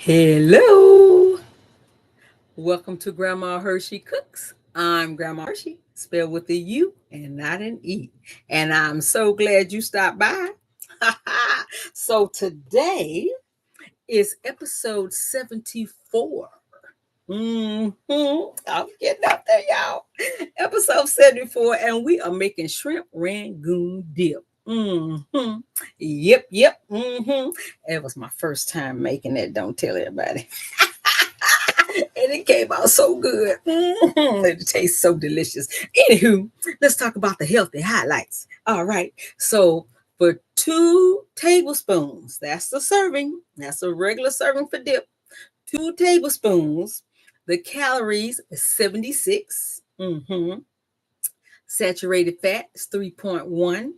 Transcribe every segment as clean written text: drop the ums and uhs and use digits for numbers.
Hello. Welcome to Grandma Hershey Cooks. I'm Grandma Hershey, spelled with a U and not an E. And I'm so glad you stopped by. So today is episode 74. I'm getting up there, y'all. Episode 74, and we are making shrimp rangoon dip. Yep. It was my first time making it. Don't tell everybody. And it came out so good. It tastes so delicious. Anywho, let's talk about the healthy highlights. All right. So for 2 tablespoons, that's the serving. That's a regular serving for dip. 2 tablespoons. The calories is 76. Saturated fat is 3.1.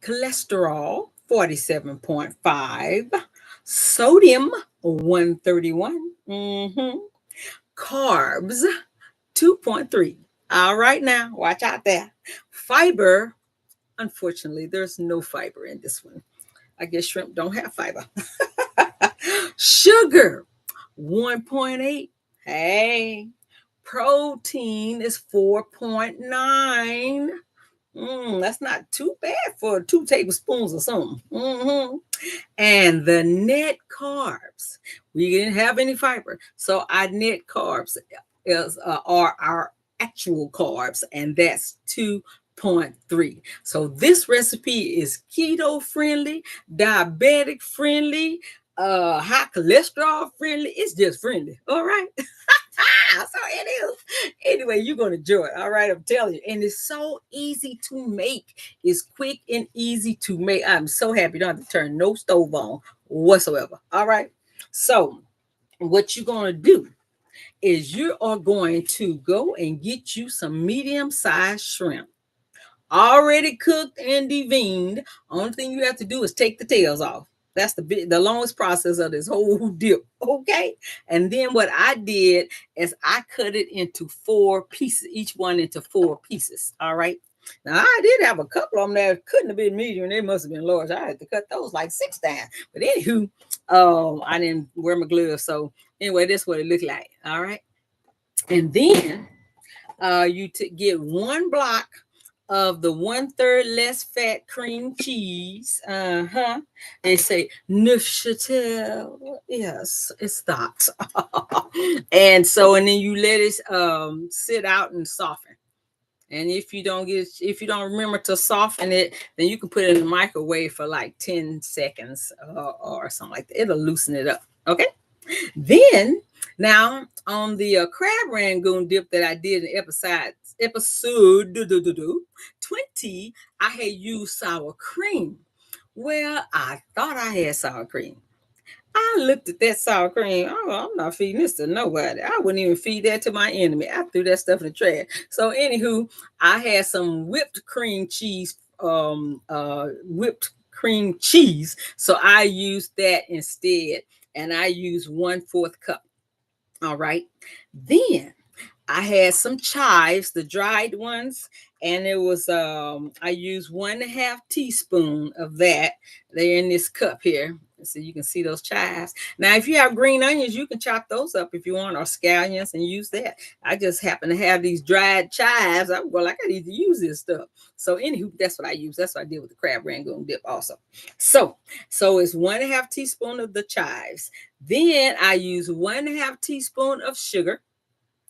Cholesterol 47.5. Sodium 131. Carbs 2.3. All right, now watch out there. Fiber, unfortunately, there's no fiber in this one. I guess shrimp don't have fiber. Sugar 1.8. Hey, protein is 4.9. That's not too bad for 2 tablespoons or something. And the net carbs, we didn't have any fiber, so our net carbs are our actual carbs, and that's 2.3. So this recipe is keto friendly, diabetic friendly, high cholesterol friendly. It's just friendly. All right. So it is. Anyway, you're going to enjoy it. All right, I'm telling you. And it's so easy to make. It's quick and easy to make. I'm so happy you don't have to turn no stove on whatsoever. All right. So what you're going to do is you are going to go and get you some medium-sized shrimp. Already cooked and deveined. Only thing you have to do is take the tails off. That's the longest process of this whole dip. Okay. And then what I did is I cut it into 4 pieces, each one into 4 pieces. All right. Now I did have a couple of them that couldn't have been medium. They must have been large. I had to cut those like 6 times. But anywho, I didn't wear my gloves. So anyway, that's what it looked like. All right. And then you get 1 block of the 1/3 less fat cream cheese. They say Neuchâtel. Yes, it's that. And then you let it sit out and soften. And if you don't remember to soften it, then you can put it in the microwave for like 10 seconds or something like that. It'll loosen it up. Okay. Then now on the crab rangoon dip that I did in episode 20, I had used sour cream. Well, I thought I had sour cream. I looked at that sour cream. Oh, I'm not feeding this to nobody. I wouldn't even feed that to my enemy. I threw that stuff in the trash. So anywho, I had some whipped cream cheese. So I used that instead, and I used 1/4 cup. All right. Then I had some chives, the dried ones, and it was I used 1.5 teaspoon of that. They're in this cup here. So you can see those chives. Now, if you have green onions, you can chop those up if you want, or scallions, and use that. I just happen to have these dried chives. I need to use this stuff. So anywho, that's what I use. That's what I did with the crab rangoon dip also. So it's 1.5 teaspoon of the chives. Then I use 1.5 teaspoon of sugar.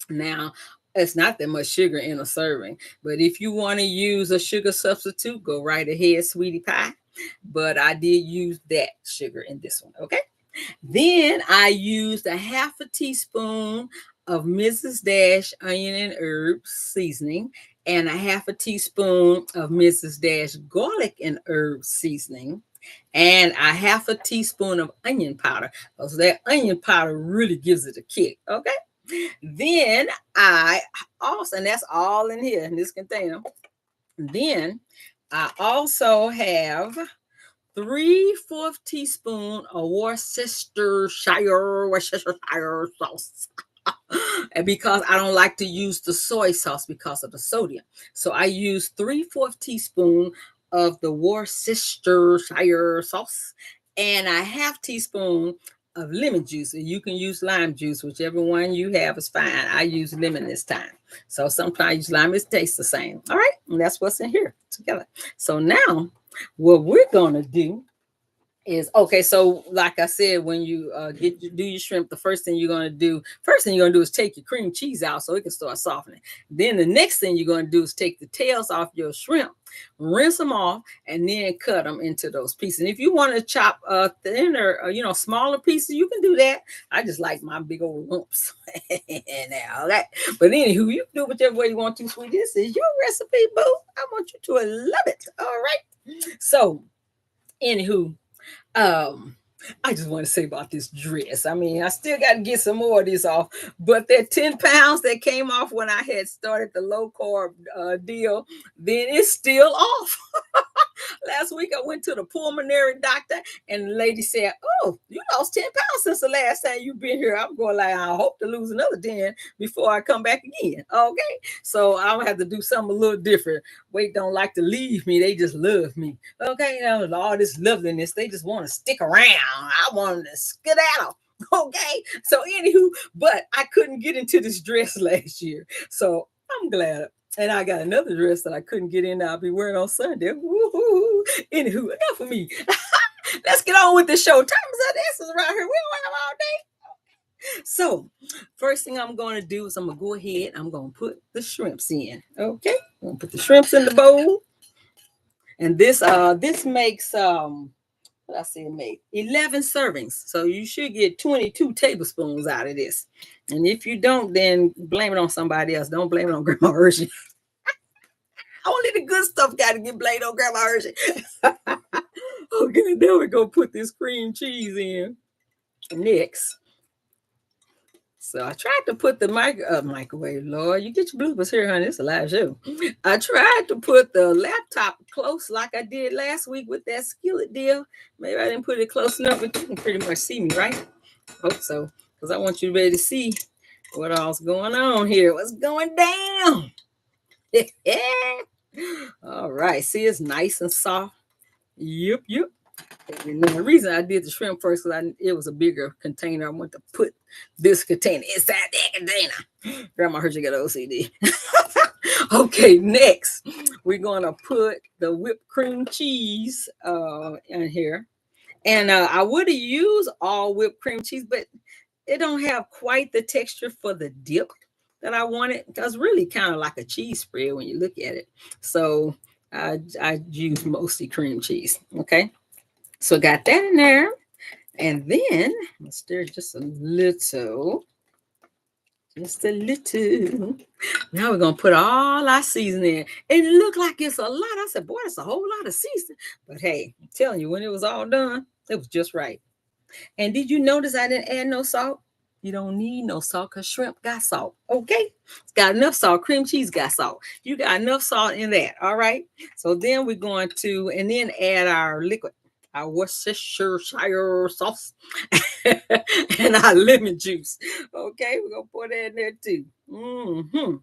Now, it's not that much sugar in a serving, but if you want to use a sugar substitute, go right ahead, sweetie pie. But I did use that sugar in this one. Okay. Then I used 1/2 teaspoon of Mrs. Dash onion and herb seasoning, and 1/2 teaspoon of Mrs. Dash garlic and herb seasoning, and 1/2 teaspoon of onion powder. So that onion powder really gives it a kick. Okay. Then and that's all in here in this container. Then I also have 3/4 teaspoon of Worcestershire sauce. And because I don't like to use the soy sauce because of the sodium. So I use 3/4 teaspoon of the Worcestershire sauce and 1/2 teaspoon of lemon juice. You can use lime juice, whichever one you have is fine. I use lemon this time. So sometimes I use lime, it tastes the same. All right, and that's what's in here together. So now what we're gonna do is okay. So like I said, when you do your shrimp, the first thing you're gonna do is take your cream cheese out so it can start softening. Then the next thing you're gonna do is take the tails off your shrimp, rinse them off, and then cut them into those pieces. And if you want to chop thinner, smaller pieces, you can do that. I just like my big old lumps. Now, okay. But anywho, you can do whichever way you want to, sweetie. This is your recipe, boo. I want you to love it. All right. So, anywho. I just want to say about this dress. I mean, I still got to get some more of this off, but that 10 pounds that came off when I had started the low carb deal, then it's still off. Last week I went to the pulmonary doctor and the lady said, "Oh, you lost 10 pounds since the last time you've been here." I'm going like, I hope to lose another 10 before I come back again. Okay. So I'll have to do something a little different. Weight don't like to leave me. They just love me. Okay. Now all this loveliness, they just want to stick around. I want them to skedaddle. Okay. So anywho, but I couldn't get into this dress last year. So I'm glad. And I got another dress that I couldn't get in. I'll be wearing on Sunday. Woo-hoo. Anywho, enough of me. Let's get on with the show. Time is around here. We don't have all day. So, first thing I'm going to do is I'm going to go ahead. I'm going to put the shrimps in. Okay. I'm going to put the shrimps in the bowl. And this makes what I said make 11 servings. So you should get 22 tablespoons out of this. And if you don't, then blame it on somebody else. Don't blame it on Grandma Hershey. Only the good stuff got to get blamed on Grandma Hershey. Okay, now we're going to put this cream cheese in next. So I tried to put the microwave. Lord, you get your bloopers here, honey. It's a live show. I tried to put the laptop close like I did last week with that skillet deal. Maybe I didn't put it close enough, but you can pretty much see me, right? Hope so, because I want you to be able to see what all's going on here. What's going down? All right. See, it's nice and soft. Yep. And the reason I did the shrimp first because it was a bigger container. I want to put this container inside that container. Grandma Hershey got OCD. Okay, next we're gonna put the whipped cream cheese in here, and I would have used all whipped cream cheese, but it don't have quite the texture for the dip that I wanted. It's really kind of like a cheese spread when you look at it. So I use mostly cream cheese. Okay. So got that in there. And then let's stir just a little. Just a little. Now we're going to put all our seasoning in. It looked like it's a lot. I said, boy, that's a whole lot of seasoning. But hey, I'm telling you, when it was all done, it was just right. And did you notice I didn't add no salt? You don't need no salt because shrimp got salt. Okay. It's got enough salt. Cream cheese got salt. You got enough salt in that. All right. So then we're going to, and then add our liquid. Our Worcestershire sauce and our lemon juice. Okay, we're gonna put that in there too.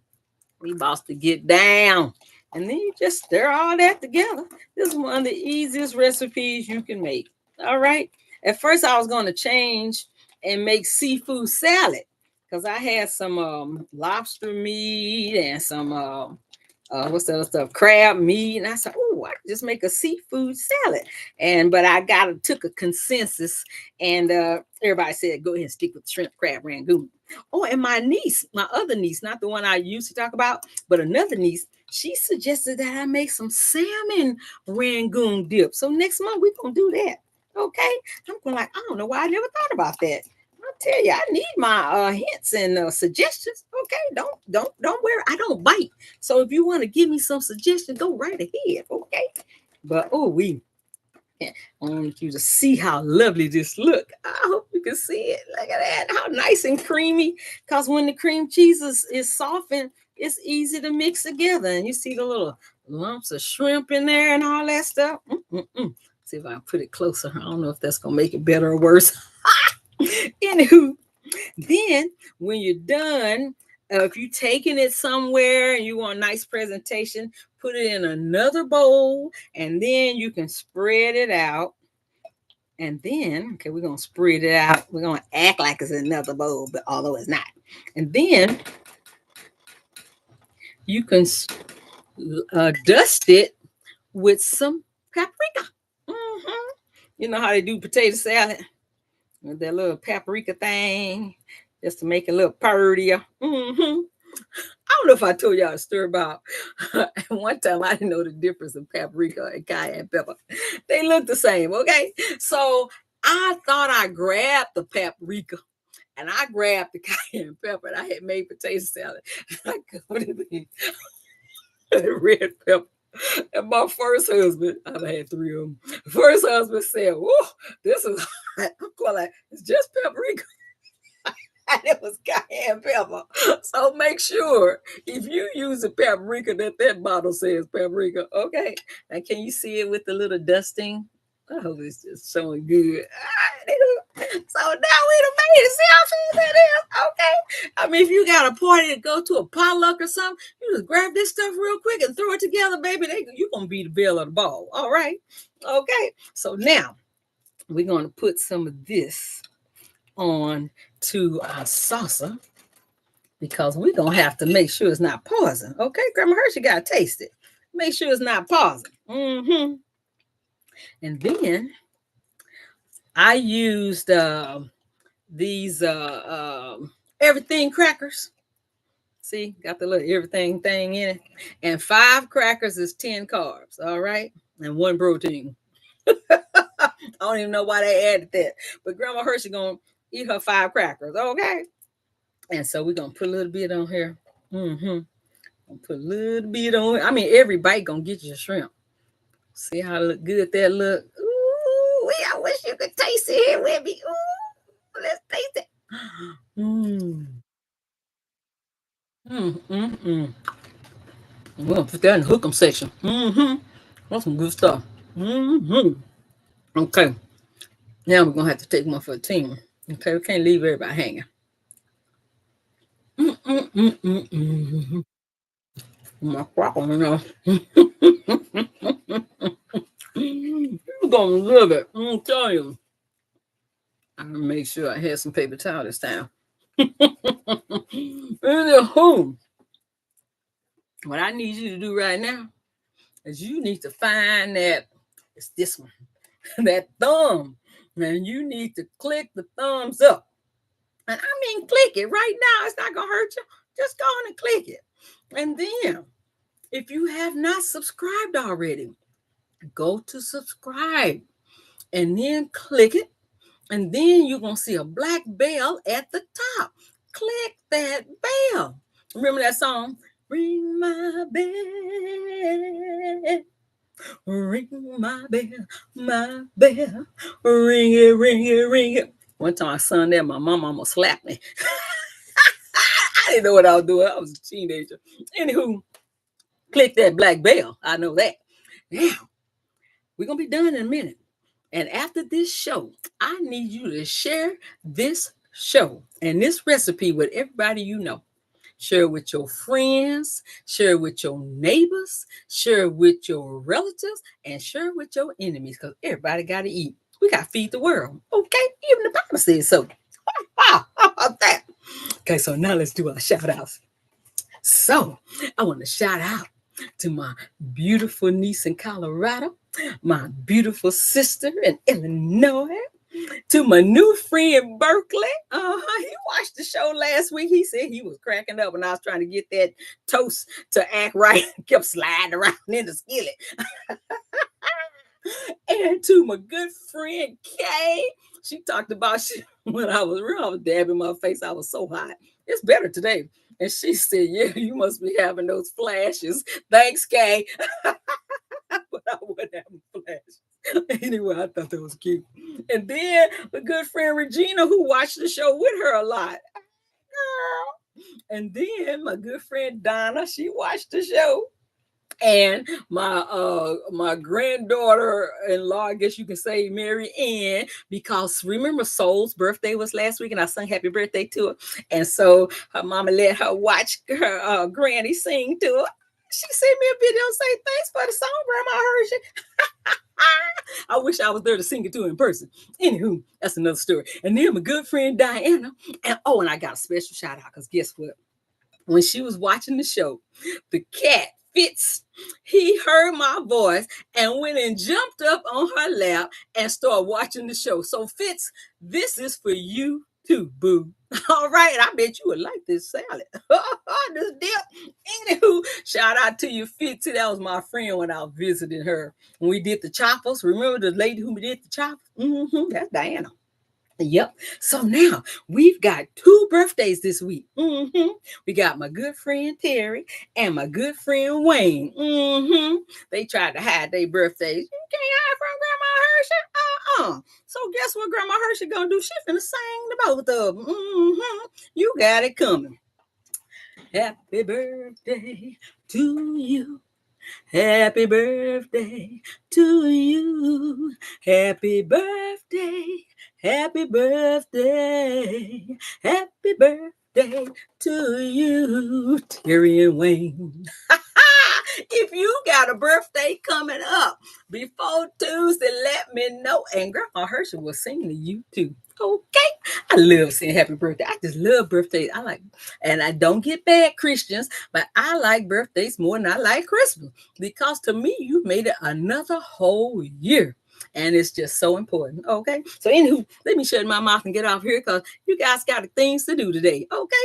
We about to get down, and then you just stir all that together. This is one of the easiest recipes you can make. All right. At first, I was gonna change and make seafood salad because I had some lobster meat and some what's the other stuff? Crab meat. And I said, oh, I can just make a seafood salad. But I took a consensus, and everybody said, go ahead and stick with shrimp crab rangoon. Oh, and my other niece, not the one I used to talk about, but another niece, she suggested that I make some salmon rangoon dip. So next month we're gonna do that. Okay. I'm going like, I don't know why I never thought about that. I tell you, I need my hints and suggestions. Okay, don't worry. I don't bite. So if you want to give me some suggestions, go right ahead. Okay. But I want you to see how lovely this look. I hope you can see it. Look at that. How nice and creamy. Because when the cream cheese is softened, it's easy to mix together. And you see the little lumps of shrimp in there and all that stuff. See if I can put it closer. I don't know if that's gonna make it better or worse. Anywho, then when you're done, if you're taking it somewhere and you want a nice presentation, put it in another bowl, and then you can spread it out And then, okay, we're going to spread it out. We're going to act like it's another bowl, but although it's not. And then you can dust it with some paprika. Mm-hmm. You know how they do potato salad with that little paprika thing, just to make it a little purtier. Mm-hmm. I don't know if I told y'all a story about one time I didn't know the difference in paprika and cayenne pepper. They look the same, okay? So I thought I grabbed the paprika and I grabbed the cayenne pepper and I had made potato salad. I covered it in red pepper. And my first husband, I've had 3 of them. First husband said, "Whoa, this is hot." I'm going like, "It's just paprika." And it was cayenne pepper. So make sure if you use a paprika that bottle says paprika. Okay. And can you see it with the little dusting? I hope it's just showing good. So now we done made it. See how easy that is? Okay. I mean, if you got a party to go to, a potluck or something, you just grab this stuff real quick and throw it together, baby. You're going to be the belle of the ball. All right. Okay. So now we're going to put some of this on to our salsa because we're going to have to make sure it's not poison. Okay. Grandma Hershey got to taste it. Make sure it's not poison. Mm-hmm. And then I used these everything crackers. See, got the little everything thing in it. And 5 crackers is 10 carbs. All right. And 1 protein. I don't even know why they added that. But Grandma Hershey going to eat her 5 crackers. Okay. And so we're going to put a little bit on here. Mm-hmm. Put a little bit on. I mean, every bite going to get you a shrimp. See how look good that look. Ooh, I wish you could taste it here with me. Ooh, let's taste it. Mmm. Mm. We're going to put that in the hook 'em section. Mm-hmm. That's some good stuff. Mm-hmm. Okay. Now we're going to have to take one for the team. Okay, we can't leave everybody hanging. My crackle, you know. You're gonna love it. I'm telling you. I'm gonna make sure I have some paper towel this time. Anywho, what I need you to do right now is you need to find that it's this one, that thumb, and you need to click the thumbs up. And I mean, click it right now. It's not gonna hurt you. Just go on and click it. And then, if you have not subscribed already, go to subscribe and then click it. And then you're going to see a black bell at the top. Click that bell. Remember that song? Ring my bell. Ring my bell. Ring it, ring it, ring it. One time I sung that, my mom almost slapped me. I didn't know what I was doing. I was a teenager. Anywho, click that black bell. I know that. Now, we're going to be done in a minute. And after this show, I need you to share this show and this recipe with everybody you know. Share it with your friends, share it with your neighbors, share it with your relatives, and share it with your enemies because everybody got to eat. We got to feed the world. Okay? Even the Bible says so. Wow, how about that? Okay, so now let's do our shout outs. So I want to shout out to my beautiful niece in Colorado, my beautiful sister in Illinois, to my new friend Berkeley. He watched the show last week. He said he was cracking up when I was trying to get that toast to act right. Kept sliding around in the skillet. And to my good friend Kay, she talked about when I was dabbing my face. I was so hot. It's better today. And she said, "Yeah, you must be having those flashes." Thanks, Kay. But I wasn't having flashes. Anyway, I thought that was cute. And then my good friend Regina, who watched the show with her a lot. Girl. And then my good friend Donna, she watched the show. And my granddaughter-in-law, I guess you can say, Mary Ann, because remember Soul's birthday was last week and I sung happy birthday to her. And so her mama let her watch her granny sing to her. She sent me a video say, thanks for the song, Grandma Hershey. I wish I was there to sing it to in person. Anywho, that's another story. And then my good friend Diana. And I got a special shout out because guess what? When she was watching the show, the cat Fitz, he heard my voice and went and jumped up on her lap and started watching the show. So Fitz, this is for you too, boo. All right, I bet you would like this salad. This dip. Anywho, shout out to you, Fitzy. That was my friend when I was visiting her. When we did the choppers. Remember the lady who did the choppers? That's Diana. Yep. So now we've got 2 birthdays this week. We got my good friend Terry and my good friend Wayne. They tried to hide their birthdays. You can't hide from Grandma Hershey. So guess what Grandma Hershey gonna do? She finna sing the both of them. You got it coming. Happy birthday to you. Happy birthday to you. Happy birthday. Happy birthday. Happy birthday to you, Terry and Wayne. If you got a birthday coming up before Tuesday, let me know. And Grandma Hershey will sing to you too. Okay. I love saying happy birthday. I just love birthdays. And I don't get bad Christians, but I like birthdays more than I like Christmas because to me, you made it another whole year. And it's just so important. Okay. So anywho, let me shut my mouth and get off here because you guys got things to do today. Okay.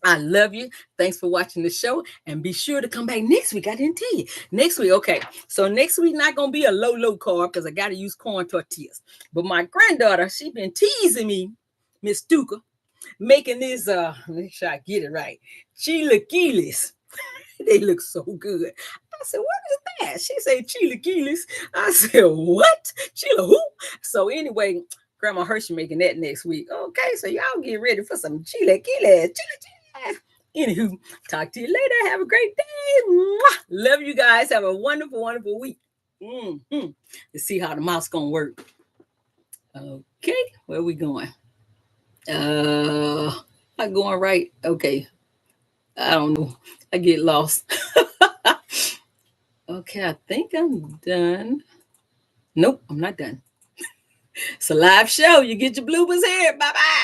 I love you. Thanks for watching the show. And be sure to come back next week. I didn't tell you. Next week, okay. So next week not going to be a low carb because I got to use corn tortillas. But my granddaughter, she been teasing me, Miss Stuka, making this, make sure I get it right, chilaquiles. They look so good. I said, what is that? She said, chilaquiles. I said, what? Chila who? So anyway, Grandma Hershey making that next week. Okay, so y'all get ready for some chilaquiles. Anywho, talk to you later. Have a great day. Mwah. Love you guys. Have a wonderful, wonderful week. Let's see how the mouth's gonna work. Okay, where are we going? Not going right. Okay. I don't know. I get lost. Okay, I think I'm done. Nope, I'm not done. It's a live show. You get your bloopers here. Bye-bye.